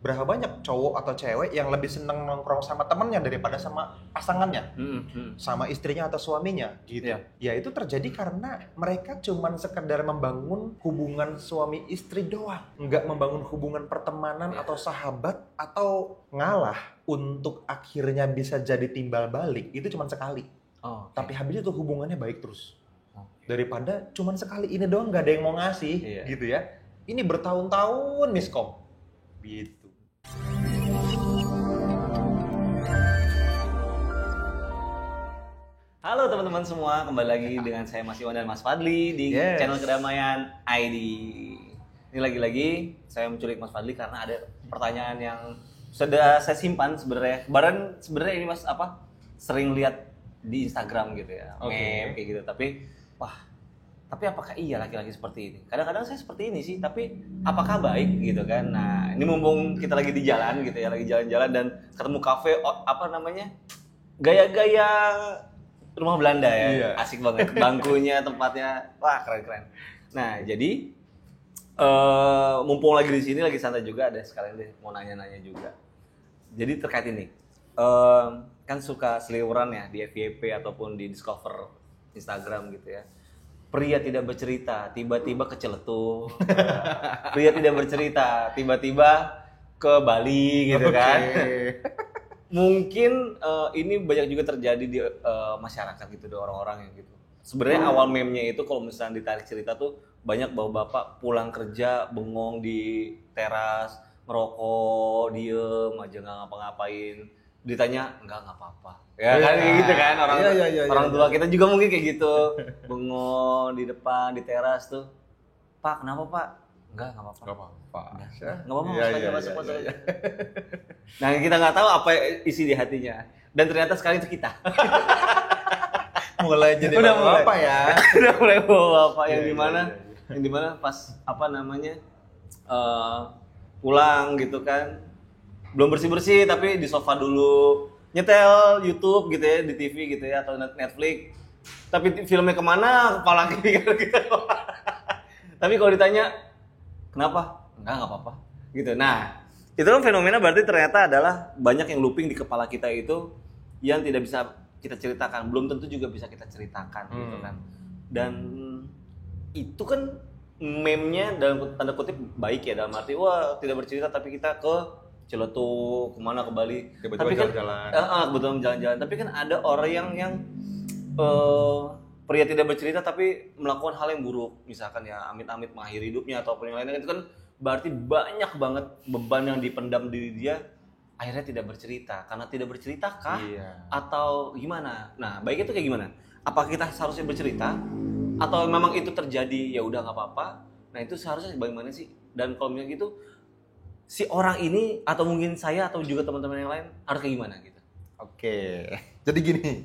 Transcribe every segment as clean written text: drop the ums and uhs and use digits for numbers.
berapa banyak cowok atau cewek yang lebih seneng nongkrong sama temennya daripada sama pasangannya, sama istrinya atau suaminya gitu. Ya itu terjadi karena mereka cuman sekedar membangun hubungan suami istri doang, nggak membangun hubungan pertemanan atau sahabat, atau ngalah untuk akhirnya bisa jadi timbal balik itu cuman sekali. Tapi habis itu hubungannya baik terus. Daripada cuman sekali ini doang nggak ada yang mau ngasih gitu ya. Ini bertahun-tahun miskom gitu. Halo teman-teman semua, kembali lagi dengan saya Mas Iwan dan Mas Fadli di channel Kedamaian ID. Ini lagi-lagi saya menculik Mas Fadli karena ada pertanyaan yang sudah saya simpan sebenarnya. Sebenarnya ini Mas sering lihat di Instagram gitu ya, meme kayak gitu. Tapi apakah iya laki-laki seperti ini? Kadang-kadang saya seperti ini sih, tapi apakah baik gitu kan? Nah, ini mumpung kita lagi di jalan gitu ya, lagi jalan-jalan dan ketemu kafe gaya-gaya rumah Belanda ya. Asik banget. Bangkunya, tempatnya, wah keren-keren. Nah, jadi mumpung lagi di sini, lagi santai juga, ada sekalian deh mau nanya-nanya juga. Jadi terkait ini, kan suka seliweran ya di FYP ataupun di Discover Instagram gitu ya. Pria tidak bercerita, tiba-tiba keceletuk. Pria tidak bercerita, tiba-tiba ke Bali gitu kan. Mungkin ini banyak juga terjadi di masyarakat gitu, di orang-orang yang gitu. Sebenarnya awal meme-nya itu kalau misalnya ditarik cerita tuh banyak bapak-bapak pulang kerja bengong di teras, merokok, diem aja nggak ngapa-ngapain. Ditanya nggak apa-apa. Ya kan gitu kan orang tua kita juga mungkin kayak gitu. Bengong di depan di teras tuh. Pak, kenapa Pak? Enggak apa-apa. Enggak apa-apa. Masuk aja. Nah, kita nggak tahu apa isi di hatinya. Dan ternyata sekali itu kita. Mulai jadi bapak ya. Udah mulai bapak yang dimana pas pulang gitu kan. Belum bersih-bersih tapi di sofa dulu. Nyetel YouTube gitu ya, di TV gitu ya, atau Netflix. Tapi filmnya kemana, kepala kiri gitu. Tapi kalau ditanya, kenapa? Enggak apa-apa. Gitu. Nah, itu kan fenomena berarti ternyata adalah banyak yang looping di kepala kita itu yang tidak bisa kita ceritakan. Belum tentu juga bisa kita ceritakan gitu kan. Dan itu kan meme-nya dalam tanda kutip baik ya, dalam arti wah tidak bercerita tapi kita ke Celetuk, kemana ke Bali. Tapi kan kebetulan jalan-jalan. Tapi kan ada orang yang pria tidak bercerita tapi melakukan hal yang buruk, misalkan ya amit-amit mengakhiri hidupnya ataupun yang lainnya. Itu kan berarti banyak banget beban yang dipendam diri dia, akhirnya tidak bercerita. Karena tidak bercerita kah? Atau gimana? Nah, baik itu kayak gimana? Apakah kita seharusnya bercerita? Atau memang itu terjadi ya udah nggak apa-apa? Nah itu seharusnya bagaimana sih? Dan kalau misalnya gitu, si orang ini atau mungkin saya atau juga teman-teman yang lain harus kayak gimana gitu? Oke, jadi gini,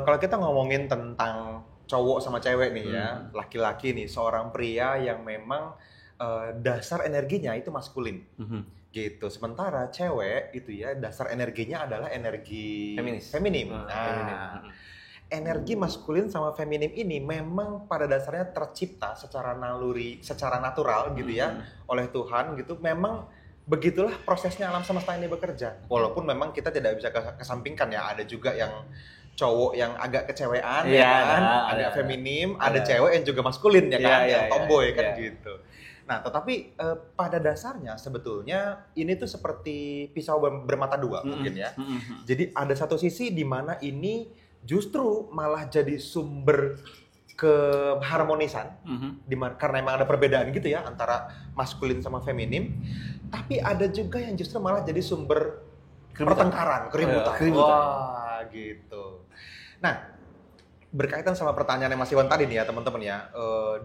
kalau kita ngomongin tentang cowok sama cewek nih ya, laki-laki nih, seorang pria yang memang dasar energinya itu maskulin, gitu. Sementara cewek itu ya dasar energinya adalah energi feminim. Energi maskulin sama feminim ini memang pada dasarnya tercipta secara naluri, secara natural gitu ya, oleh Tuhan gitu. Memang begitulah prosesnya alam semesta ini bekerja. Walaupun memang kita tidak bisa kesampingkan ya, ada juga yang cowok yang agak kecewean ya kan, ada feminim, ada cewek yang juga maskulin ya kan, yang tomboy kan gitu. Nah, tetapi pada dasarnya sebetulnya ini tuh seperti pisau bermata dua mungkin ya. Jadi ada satu sisi di mana ini justru malah jadi sumber keharmonisan, karena emang ada perbedaan gitu ya antara maskulin sama feminim. Tapi ada juga yang justru malah jadi sumber pertengkaran, keributan. Wah, gitu. Nah, berkaitan sama pertanyaan Mas Iwan tadi nih ya teman-teman ya,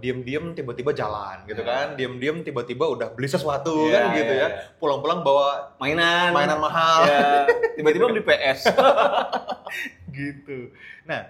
diem-diem tiba-tiba jalan gitu kan, diem-diem tiba-tiba udah beli sesuatu kan gitu ya, pulang-pulang bawa mainan mahal, tiba-tiba beli PS. Gitu. Nah,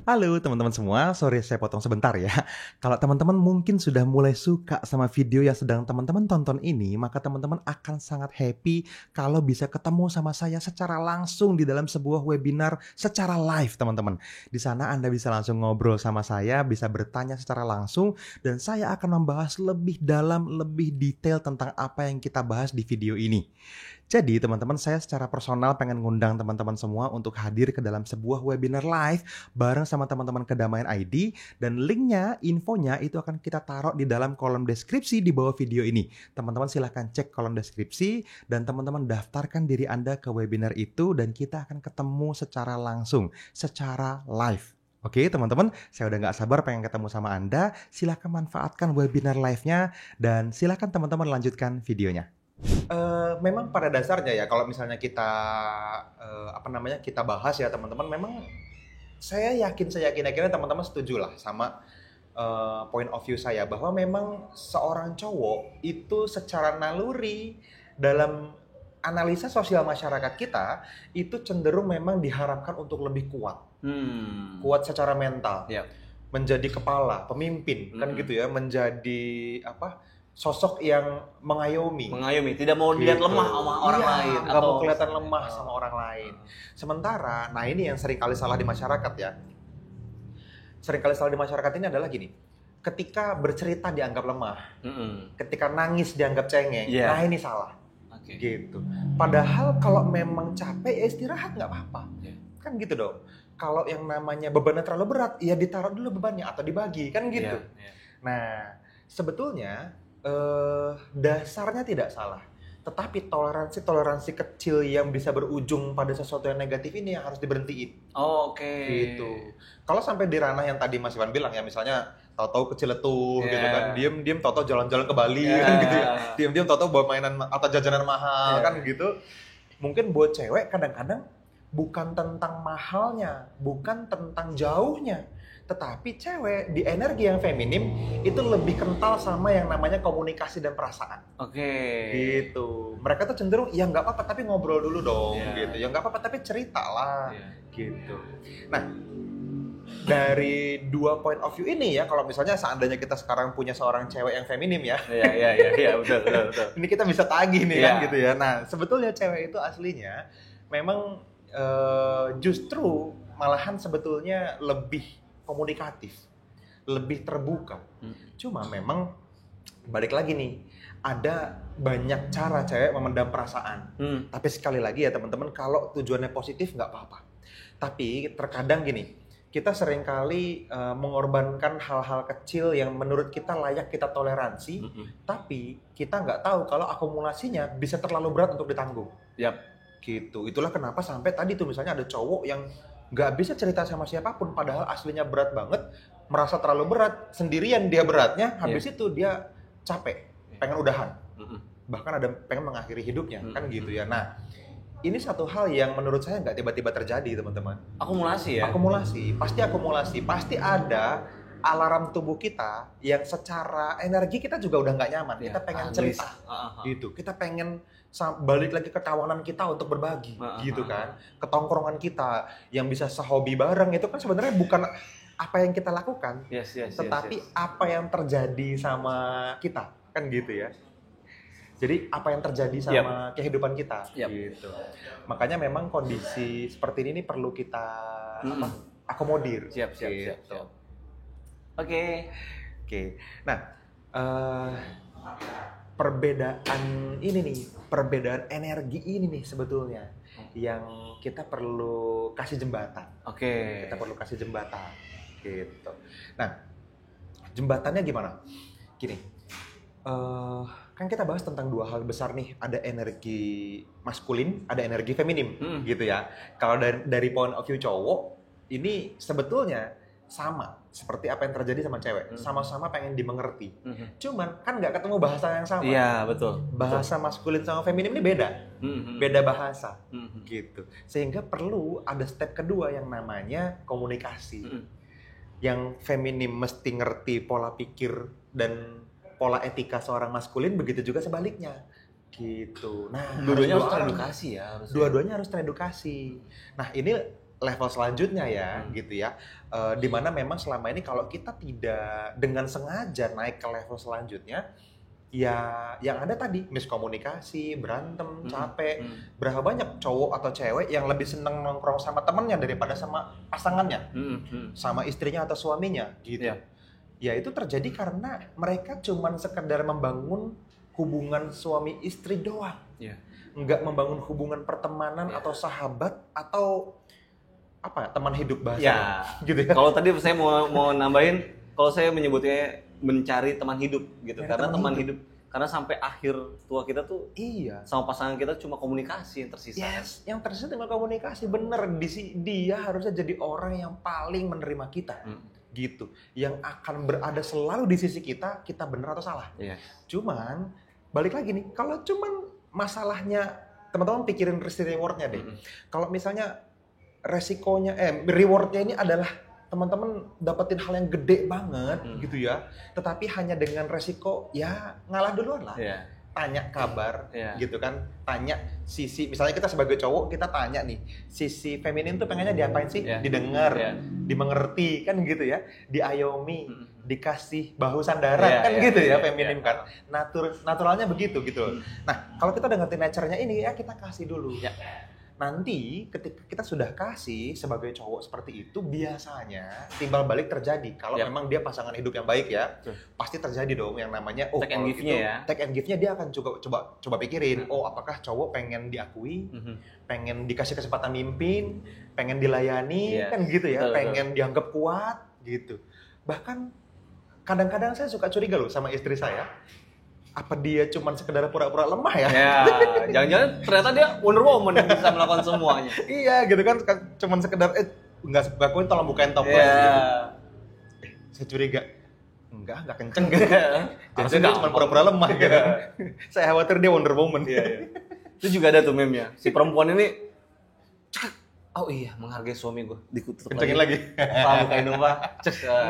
Halo teman-teman semua, sorry saya potong sebentar ya. Kalau teman-teman mungkin sudah mulai suka sama video yang sedang teman-teman tonton ini, maka teman-teman akan sangat happy kalau bisa ketemu sama saya secara langsung di dalam sebuah webinar secara live teman-teman. Di sana Anda bisa langsung ngobrol sama saya, bisa bertanya secara langsung, dan saya akan membahas lebih dalam, lebih detail tentang apa yang kita bahas di video ini. Jadi teman-teman, saya secara personal pengen ngundang teman-teman semua untuk hadir ke dalam sebuah webinar live bareng sama teman-teman Kedamaian ID, dan linknya, infonya itu akan kita taruh di dalam kolom deskripsi di bawah video ini. Teman-teman silahkan cek kolom deskripsi dan teman-teman daftarkan diri Anda ke webinar itu dan kita akan ketemu secara langsung, secara live. Oke teman-teman, saya udah gak sabar pengen ketemu sama Anda. Silahkan manfaatkan webinar live-nya dan silahkan teman-teman lanjutkan videonya. Memang pada dasarnya ya kalau misalnya kita kita bahas ya teman-teman, memang saya yakin teman-teman setuju lah sama point of view saya bahwa memang seorang cowok itu secara naluri dalam analisa sosial masyarakat kita itu cenderung memang diharapkan untuk lebih kuat, kuat secara mental, menjadi kepala, pemimpin, kan gitu ya, menjadi sosok yang mengayomi, tidak mau dilihat lemah sama orang lain, nggak mau kelihatan lemah sama orang lain. Sementara, nah ini yang sering kali salah di masyarakat ya. Sering kali salah di masyarakat ini adalah gini, ketika bercerita dianggap lemah, ketika nangis dianggap cengeng, nah ini salah. Gitu. Padahal kalau memang capek ya istirahat nggak apa-apa, kan gitu dong. Kalau yang namanya bebannya terlalu berat, ya ditaruh dulu bebannya atau dibagi, kan gitu. Nah, sebetulnya dasarnya tidak salah, tetapi toleransi kecil yang bisa berujung pada sesuatu yang negatif ini yang harus diberhentiin. Gitu. Kalau sampai di ranah yang tadi Mas Iwan bilang ya, misalnya tahu-tahu kecil-letuh gitu kan, diem-diem tahu-tahu jalan-jalan ke Bali kan gitu ya, diem-diem tahu-tahu bawa mainan atau jajanan mahal kan gitu. Mungkin buat cewek kadang-kadang bukan tentang mahalnya, bukan tentang jauhnya, tetapi cewek di energi yang feminim itu lebih kental sama yang namanya komunikasi dan perasaan. Gitu. Mereka tuh cenderung ya nggak apa-apa tapi ngobrol dulu dong, gitu. Ya nggak apa-apa tapi cerita lah, gitu. Nah, dari dua point of view ini ya, kalau misalnya seandainya kita sekarang punya seorang cewek yang feminim ya, betul. ini kita bisa tagih nih kan gitu ya. Nah, sebetulnya cewek itu aslinya memang justru malahan sebetulnya lebih komunikatif, lebih terbuka. Cuma memang balik lagi nih, ada banyak cara cewek memendam perasaan. Tapi sekali lagi ya teman-teman, kalau tujuannya positif nggak apa-apa. Tapi terkadang gini, kita seringkali mengorbankan hal-hal kecil yang menurut kita layak kita toleransi, tapi kita nggak tahu kalau akumulasinya bisa terlalu berat untuk ditanggung. Gitu. Itulah kenapa sampai tadi tuh misalnya ada cowok yang nggak bisa cerita sama siapapun, padahal aslinya berat banget, merasa terlalu berat, sendirian dia beratnya, habis itu dia capek, pengen udahan, bahkan ada pengen mengakhiri hidupnya, kan gitu ya. Nah, ini satu hal yang menurut saya nggak tiba-tiba terjadi teman-teman. Akumulasi ya? Akumulasi, pasti ada alarm tubuh kita yang secara energi kita juga udah nggak nyaman, kita pengen cerita, gitu, kita pengen balik lagi ke kawanan kita untuk berbagi, gitu kan, ke tongkrongan kita yang bisa sehobi bareng. Itu kan sebenarnya bukan apa yang kita lakukan, tetapi apa yang terjadi sama kita, kan gitu ya. Jadi apa yang terjadi sama kehidupan kita, gitu. Makanya memang kondisi seperti ini perlu kita akomodir. Siap. Oke. Nah, perbedaan energi ini nih sebetulnya yang kita perlu kasih jembatan. Kita perlu kasih jembatan, gitu. Nah, jembatannya gimana? Gini, kan kita bahas tentang dua hal besar nih, ada energi maskulin, ada energi feminim, gitu ya. Kalau dari point of view cowok, ini sebetulnya sama seperti apa yang terjadi sama cewek, sama-sama pengen dimengerti. Cuman kan nggak ketemu bahasa yang sama. Iya, betul. Bahasa maskulin sama feminim ini beda, beda bahasa, gitu. Sehingga perlu ada step kedua yang namanya komunikasi. Yang feminim mesti ngerti pola pikir dan pola etika seorang maskulin, begitu juga sebaliknya, gitu. Nah, dua-duanya harus teredukasi ya. Dua-duanya harus teredukasi. Nah, ini level selanjutnya ya, gitu ya. Dimana memang selama ini kalau kita tidak dengan sengaja naik ke level selanjutnya, ya yang ada tadi miskomunikasi, berantem, capek. Berapa banyak cowok atau cewek yang lebih seneng nongkrong sama temennya daripada sama pasangannya, sama istrinya atau suaminya, gitu. Iya. Ya itu terjadi karena mereka cuman sekedar membangun hubungan suami istri doang. Iya. Nggak membangun hubungan pertemanan atau sahabat atau apa teman hidup bahasa Ya, gitu ya. kalau tadi saya mau nambahin, kalau saya menyebutnya mencari teman hidup gitu, Ya, karena teman teman hidup. Karena sampai akhir tua kita tuh Iya. sama pasangan kita cuma komunikasi yang tersisa. Yes, yang tersisa tinggal komunikasi, bener. Dia harusnya jadi orang yang paling menerima kita, gitu. Yang akan berada selalu di sisi kita bener atau salah. Iya. Cuman balik lagi nih, kalau cuman masalahnya teman-teman pikirin risk rewardnya deh. Kalau misalnya resikonya, rewardnya ini adalah teman-teman dapetin hal yang gede banget gitu ya, tetapi hanya dengan resiko ya ngalah duluan lah. Iya. Tanya kabar gitu kan, tanya sisi, misalnya kita sebagai cowok kita tanya nih, sisi feminin tuh pengennya diapain sih? Didengar, dimengerti kan gitu ya, diayomi, dikasih bahu sandaran kan gitu ya, feminin kan. Naturalnya begitu gitu. Nah, kalau kita udah ngerti nature-nya ini ya kita kasih dulu. Nanti ketika kita sudah kasih sebagai cowok seperti itu, biasanya timbal balik terjadi. Kalau memang dia pasangan hidup yang baik ya, pasti terjadi dong yang namanya take and give-nya ya. Take and give-nya dia akan coba pikirin, apakah cowok pengen diakui, pengen dikasih kesempatan mimpin, pengen dilayani, kan gitu ya, pengen dianggap kuat gitu. Bahkan kadang-kadang saya suka curiga loh sama istri saya. Apa dia cuma sekedar pura-pura lemah ya? Ya, jangan-jangan ternyata dia Wonder Woman yang bisa melakukan semuanya. Iya gitu kan, cuma sekedar nggak bakuin tolong bukain toples gitu. Saya curiga, enggak kenceng gitu. Jadi dia cuma pura-pura lemah gitu. Saya khawatir dia Wonder Woman. Itu juga ada tuh meme-nya. Si perempuan ini oh iya, menghargai suami gue. Dikutuk kencengin lagi. Pak, bukain dong, Pak.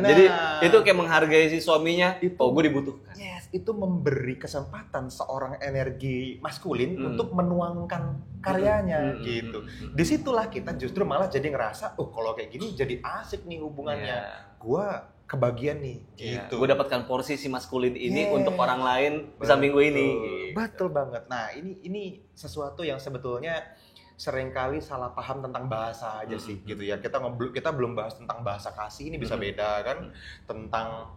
Jadi itu kayak menghargai si suaminya. Oh, gue dibutuhkan. Yes, itu memberi kesempatan seorang energi maskulin untuk menuangkan karyanya gitu. Disitulah kita justru malah jadi ngerasa, kalau kayak gini jadi asik nih hubungannya. Gua kebagian nih gitu. Gue dapatkan porsi si maskulin ini untuk orang lain di samping gue ini. Betul banget. Nah, ini sesuatu yang sebetulnya seringkali salah paham tentang bahasa aja sih gitu ya. Kita belum bahas tentang bahasa kasih, ini bisa beda kan, tentang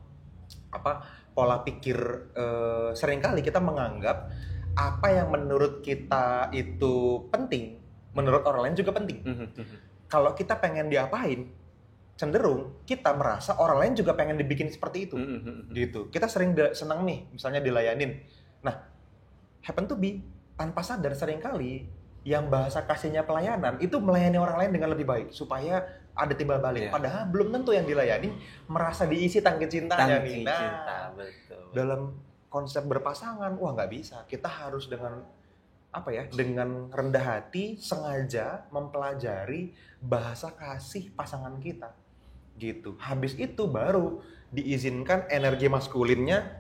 apa pola pikir. Seringkali kita menganggap apa yang menurut kita itu penting, menurut orang lain juga penting. Kalau kita pengen diapain, cenderung kita merasa orang lain juga pengen dibikin seperti itu. Gitu. Kita sering senang nih misalnya dilayanin. Nah, happen to be tanpa sadar seringkali yang bahasa kasihnya pelayanan itu melayani orang lain dengan lebih baik supaya ada timbal balik. Padahal belum tentu yang dilayani merasa diisi tangki cintanya nih. Nah, dalam konsep berpasangan, nggak bisa. Kita harus dengan dengan rendah hati sengaja mempelajari bahasa kasih pasangan kita. Gitu. Habis itu baru diizinkan energi maskulinnya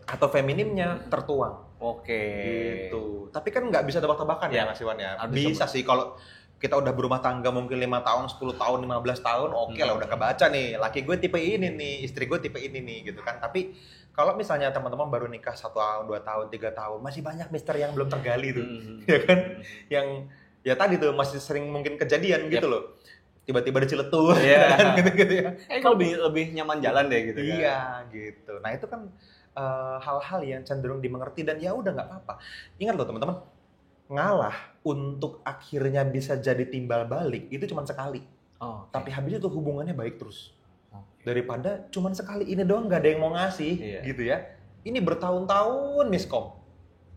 atau femininnya tertuang. Gitu. Tapi kan nggak bisa tebak-tebakan ya Mas Iwan ya. Bisa sih kalau kita udah berumah tangga mungkin 5 tahun, 10 tahun, 15 tahun, oke lah udah kebaca nih. Laki gue tipe ini nih, istri gue tipe ini nih gitu kan. Tapi kalau misalnya teman-teman baru nikah 1 tahun, 2 tahun, 3 tahun, masih banyak misteri yang belum tergali tuh. Ya kan? Yang ya tadi tuh masih sering mungkin kejadian gitu loh. Tiba-tiba diciletuk kan gitu-gitu ya. Kalau lebih nyaman jalan deh gitu kan. Iya, gitu. Nah, itu kan hal-hal yang cenderung dimengerti dan ya udah nggak apa-apa. Ingat loh teman-teman, ngalah untuk akhirnya bisa jadi timbal balik itu cuma sekali. Tapi habis itu hubungannya baik terus. Daripada cuma sekali ini doang nggak ada yang mau ngasih gitu ya. Ini bertahun-tahun miskom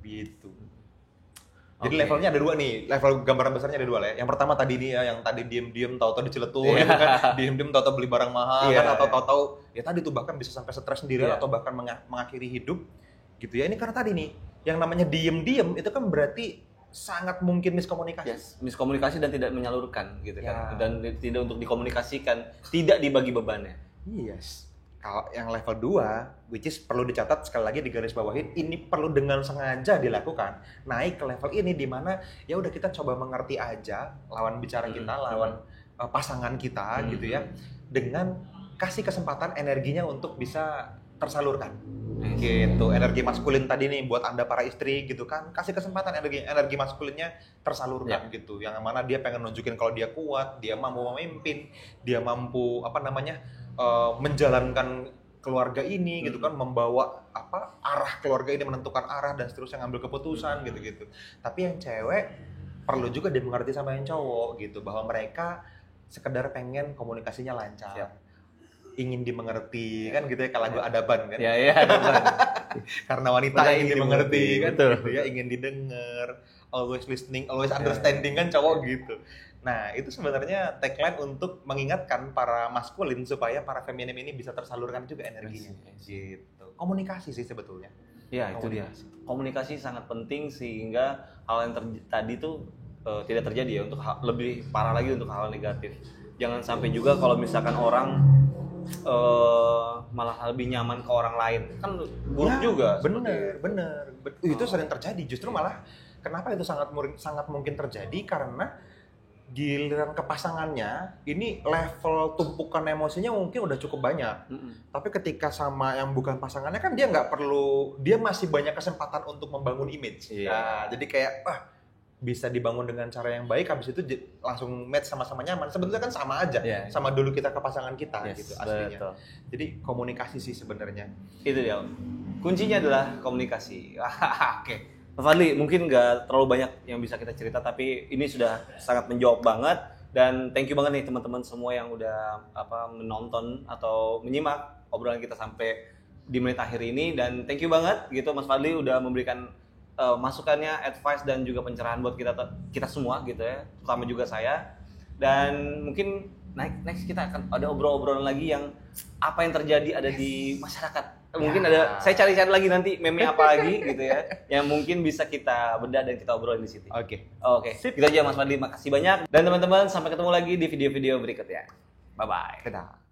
gitu. Jadi levelnya ada 2 nih, level gambaran besarnya ada 2 lah ya. Yang pertama tadi nih ya, yang tadi diem-diem tahu-tahu diceletuk gitu kan. Diem-diem tahu-tahu beli barang mahal kan, atau tahu-tahu ya tadi tuh bahkan bisa sampai stres sendirian atau bahkan mengakhiri hidup gitu ya. Ini karena tadi nih, yang namanya diem-diem itu kan berarti sangat mungkin miskomunikasi. Miskomunikasi dan tidak menyalurkan gitu kan. Dan tidak untuk dikomunikasikan, tidak dibagi bebannya. Yes. Kalau yang level 2, which is perlu dicatat sekali lagi di garis bawahin, ini perlu dengan sengaja dilakukan. Naik ke level ini di mana ya udah kita coba mengerti aja lawan bicara kita, lawan pasangan kita gitu ya, dengan kasih kesempatan energinya untuk bisa tersalurkan gitu. Energi maskulin tadi nih buat Anda para istri gitu kan, kasih kesempatan energi maskulinnya tersalurkan gitu, yang mana dia pengen nunjukin kalau dia kuat, dia mampu memimpin, dia mampu menjalankan keluarga ini gitu kan, membawa arah keluarga ini, menentukan arah dan seterusnya, ngambil keputusan gitu-gitu. Tapi yang cewek perlu juga dimengerti sama yang cowok gitu, bahwa mereka sekedar pengen komunikasinya lancar, ingin dimengerti kan gitu ya, kalau lagu Adaban kan. Iya, Adaban. Karena wanita ingin dimengerti kan, betul. Gitu ya, ingin didengar, always listening, always understanding kan cowok gitu. Nah, itu sebenarnya tagline untuk mengingatkan para maskulin supaya para feminim ini bisa tersalurkan juga energinya. Gitu. Komunikasi sih sebetulnya. Ya, itu dia. Komunikasi sangat penting sehingga hal yang tadi tuh tidak terjadi ya, untuk lebih parah lagi untuk hal negatif. Jangan sampai juga kalau misalkan orang malah lebih nyaman ke orang lain, kan buruk juga. Bener. Itu sering terjadi. Justru malah kenapa itu sangat mungkin terjadi, karena giliran ke pasangannya ini level tumpukan emosinya mungkin udah cukup banyak. Tapi ketika sama yang bukan pasangannya kan dia nggak perlu, dia masih banyak kesempatan untuk membangun image. Nah, jadi kayak bisa dibangun dengan cara yang baik, habis itu langsung match, sama-sama nyaman. Sebetulnya kan sama aja, sama dulu kita ke pasangan kita gitu aslinya. Betul. Jadi komunikasi sih sebenarnya. Itu dia. Kuncinya adalah komunikasi. Oke. Pak Fadli, mungkin nggak terlalu banyak yang bisa kita cerita, tapi ini sudah sangat menjawab banget. Dan thank you banget nih teman-teman semua yang udah menonton atau menyimak obrolan kita sampai di menit akhir ini. Dan thank you banget gitu Mas Fadli udah memberikan masukannya, advice dan juga pencerahan buat kita semua gitu ya, terutama juga saya. Dan mungkin next kita akan ada obrolan lagi yang apa yang terjadi ada di masyarakat. Mungkin ada, saya cari-cari lagi nanti meme apa lagi gitu ya, yang mungkin bisa kita bedah dan kita obrolin di situ. Oke. Gitu aja Mas Fadli, makasih banyak. Dan teman-teman, sampai ketemu lagi di video-video berikutnya. Bye-bye. Dadah.